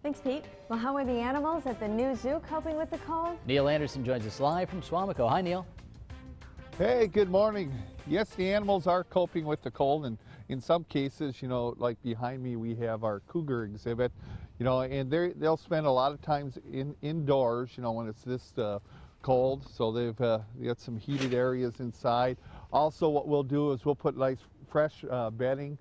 Thanks, Pete. Well, how are the animals at the new zoo coping with the cold? Neil Anderson joins us live from Suamico. Hi, Neil. Hey, good morning. Yes, the animals are coping with the cold, and in some cases, you know, like behind me, we have our cougar exhibit, you know, and they'll spend a lot of times indoors, you know, when it's this cold. So they've got some heated areas inside. Also, what we'll do is we'll put nice fresh bedding,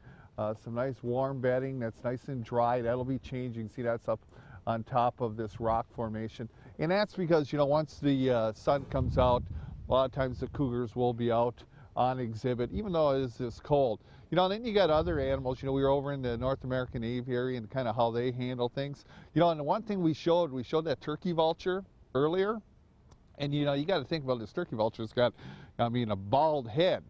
some nice warm bedding that's nice and dry. That'll be changing. See, that's up on top of this rock formation, and that's because, you know, once the sun comes out, a lot of times the cougars will be out on exhibit, even though it is this cold. You know, and then you got other animals. You know, we were over in the North American aviary and kind of how they handle things. You know, and the one thing we showed that turkey vulture earlier. And, you know, you got to think about this turkey vulture. It's got, I mean, a bald head.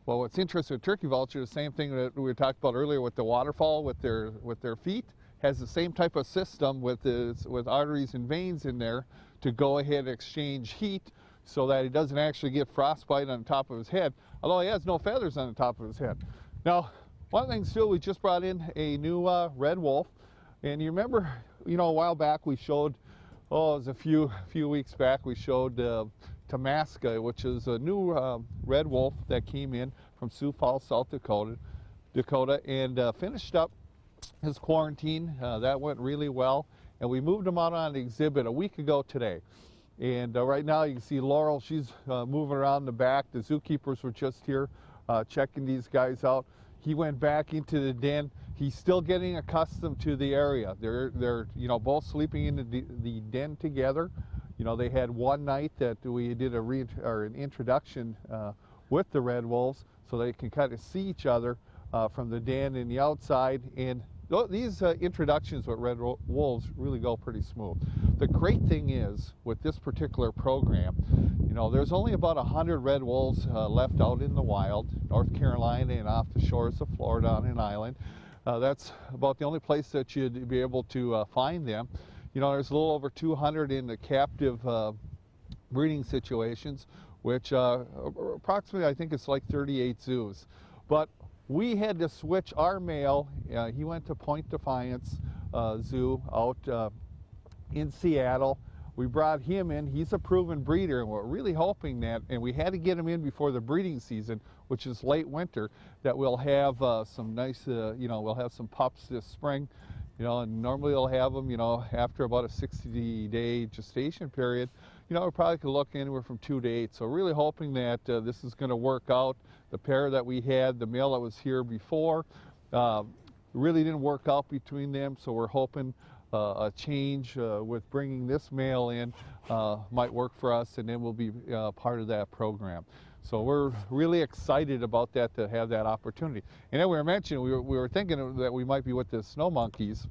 Well, what's interesting with turkey vulture, the same thing that we talked about earlier with the waterfall with their feet, has the same type of system with arteries and veins in there to go ahead and exchange heat, so that he doesn't actually get frostbite on the top of his head, although he has no feathers on the top of his head. Now, one thing still, we just brought in a new red wolf, and you remember, you know, a while back we showed, it was a few weeks back, we showed Tamaska, which is a new red wolf that came in from Sioux Falls, South Dakota, and finished up his quarantine. That went really well, and we moved him out on exhibit a week ago today. And right now you can see Laurel, she's moving around the back. The zookeepers were just here checking these guys out. He went back into the den. He's still getting accustomed to the area. They're you know, both sleeping in the den together. You know, they had one night that we did an introduction with the red wolves, so they can kind of see each other from the den and the outside. And these introductions with red wolves really go pretty smooth. The great thing is, with this particular program, you know, there's only about 100 red wolves left out in the wild, North Carolina and off the shores of Florida on an island. That's about the only place that you'd be able to find them. You know, there's a little over 200 in the captive breeding situations, which approximately, I think it's like 38 zoos. But we had to switch our male. He went to Point Defiance Zoo out in Seattle. We brought him in. He's a proven breeder, and we're really hoping that, and we had to get him in before the breeding season, which is late winter, that we'll have some nice, you know, we'll have some pups this spring. You know, and normally we'll have them, you know, after about a 60-day gestation period. You know, we probably could look anywhere from 2 to 8. So really hoping that this is going to work out. The pair that we had, the male that was here before, really didn't work out between them. So we're hoping a change with bringing this male in might work for us, and then we'll be part of that program. So we're really excited about that, to have that opportunity. And then we were mentioning, we were thinking that we might be with the snow monkeys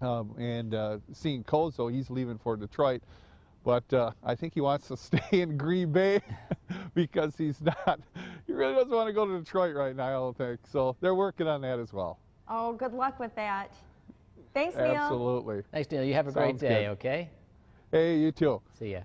and seeing Kozo. He's leaving for Detroit. But I think he wants to stay in Green Bay because he really doesn't want to go to Detroit right now, I don't think. So they're working on that as well. Oh, good luck with that. Thanks, Neil. Absolutely. Thanks, Neil. You have a great day, okay? Hey, you too. See ya.